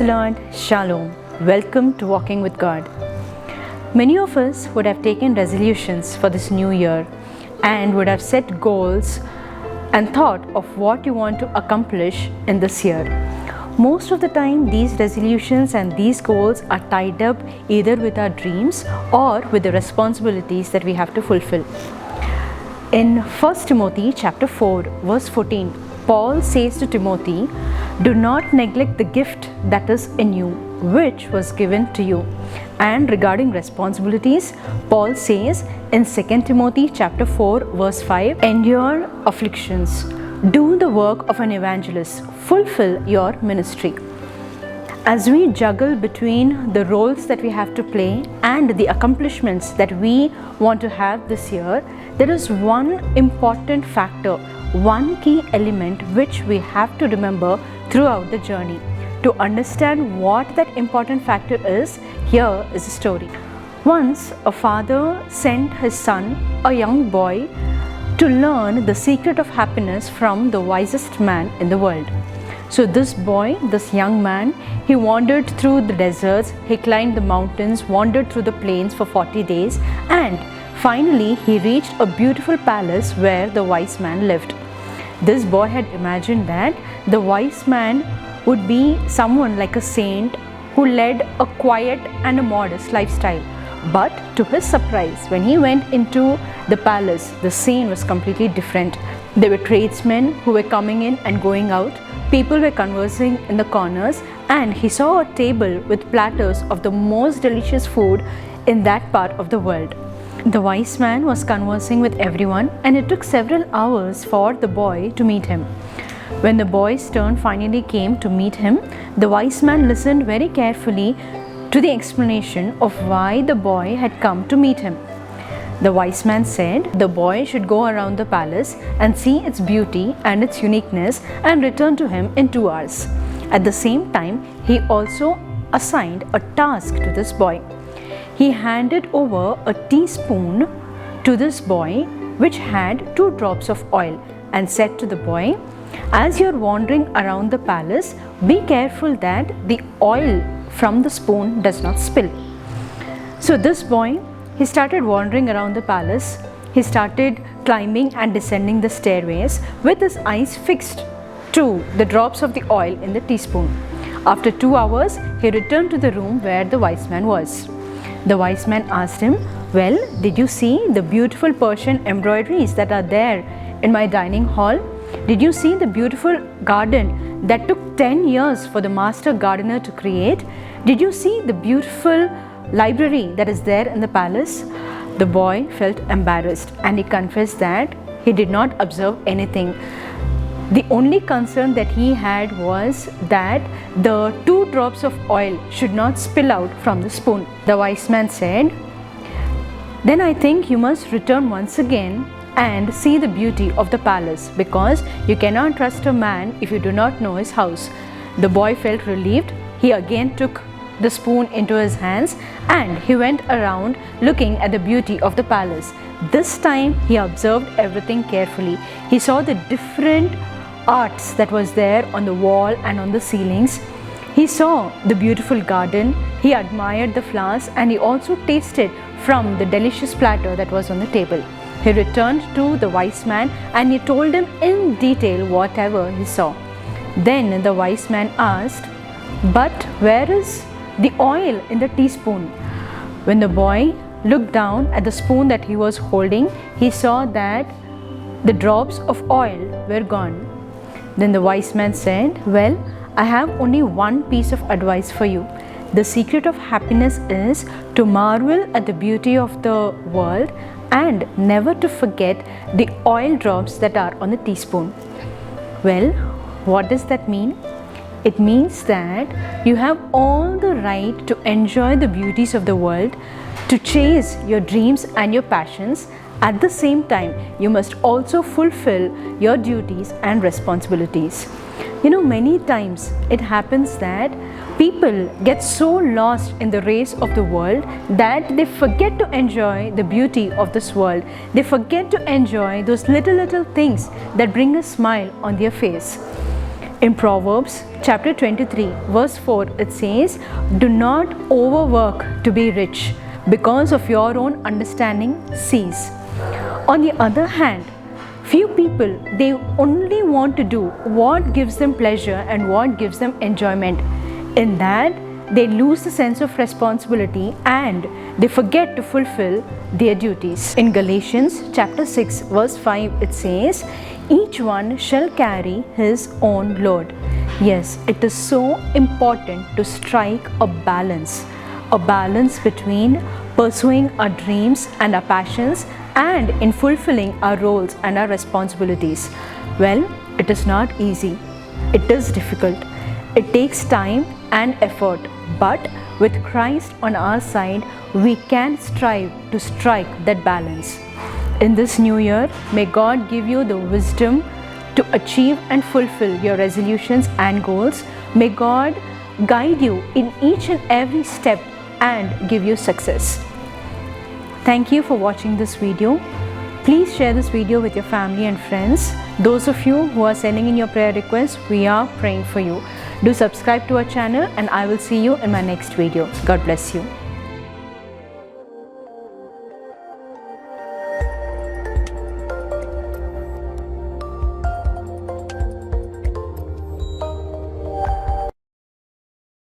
Lord, Shalom. Welcome to Walking with God. Many of us would have taken resolutions for this new year and would have set goals and thought of what you want to accomplish in this year. Most of the time, these resolutions and these goals are tied up either with our dreams or with the responsibilities that we have to fulfill. In 1 Timothy chapter 4, verse 14, Paul says to Timothy, "Do not neglect the gift that is in you, which was given to you." And regarding responsibilities, Paul says in 2 Timothy chapter 4, verse 5, "Endure afflictions, do the work of an evangelist, fulfill your ministry." As we juggle between the roles that we have to play and the accomplishments that we want to have this year, there is one important factor, one key element which we have to remember throughout the journey. To understand what that important factor is, here is a story. Once a father sent his son, a young boy, to learn the secret of happiness from the wisest man in the world. So this boy, this young man, he wandered through the deserts, he climbed the mountains, wandered through the plains for 40 days, and finally he reached a beautiful palace where the wise man lived. This boy had imagined that the wise man would be someone like a saint who led a quiet and a modest lifestyle. But to his surprise, when he went into the palace, the scene was completely different. There were tradesmen who were coming in and going out. People were conversing in the corners, and he saw a table with platters of the most delicious food in that part of the world. The wise man was conversing with everyone, and it took several hours for the boy to meet him. When the boy's turn finally came to meet him, the wise man listened very carefully to the explanation of why the boy had come to meet him. The wise man said the boy should go around the palace and see its beauty and its uniqueness and return to him in 2 hours. At the same time, he also assigned a task to this boy. He handed over a teaspoon to this boy which had 2 drops of oil and said to the boy, "As you're wandering around the palace, be careful that the oil from the spoon does not spill." So this boy, he started wandering around the palace. He started climbing and descending the stairways with his eyes fixed to the drops of the oil in the teaspoon. After 2 hours, he returned to the room where the wise man was. The wise man asked him, "Well, did you see the beautiful Persian embroideries that are there in my dining hall? Did you see the beautiful garden that took 10 years for the master gardener to create? Did you see the beautiful library that is there in the palace?" The boy felt embarrassed and he confessed that he did not observe anything. The only concern that he had was that the 2 drops of oil should not spill out from the spoon. The wise man said, "Then I think you must return once again and see the beauty of the palace, because you cannot trust a man if you do not know his house." The boy felt relieved. He again took the spoon into his hands and he went around looking at the beauty of the palace. This time he observed everything carefully. He saw the different arts that was there on the wall and on the ceilings. He saw the beautiful garden. He admired the flowers, and he also tasted from the delicious platter that was on the table. He returned to the wise man and he told him in detail whatever he saw. Then the wise man asked, "But where is the oil in the teaspoon?" When the boy looked down at the spoon that he was holding, he saw that the drops of oil were gone. Then the wise man said, "Well, I have only one piece of advice for you. The secret of happiness is to marvel at the beauty of the world and never to forget the oil drops that are on the teaspoon." Well, what does that mean? It means that you have all the right to enjoy the beauties of the world, to chase your dreams and your passions. At the same time, you must also fulfill your duties and responsibilities. You know, many times it happens that people get so lost in the race of the world that they forget to enjoy the beauty of this world. They forget to enjoy those little things that bring a smile on their face. In Proverbs chapter 23 verse 4 it says, "Do not overwork to be rich, because of your own understanding cease." On the other hand, few people, they only want to do what gives them pleasure and what gives them enjoyment. In that, they lose the sense of responsibility and they forget to fulfill their duties. In Galatians chapter 6 verse 5 it says, "Each one shall carry his own load." Yes, it is so important to strike a balance between pursuing our dreams and our passions and in fulfilling our roles and our responsibilities. Well, it is not easy. It is difficult. It takes time and effort, but with Christ on our side, we can strive to strike that balance. In this new year, may God give you the wisdom to achieve and fulfill your resolutions and goals. May God guide you in each and every step and give you success. Thank you for watching this video. Please share this video with your family and friends. Those of you who are sending in your prayer requests, we are praying for you. Do subscribe to our channel and I will see you in my next video. God bless you.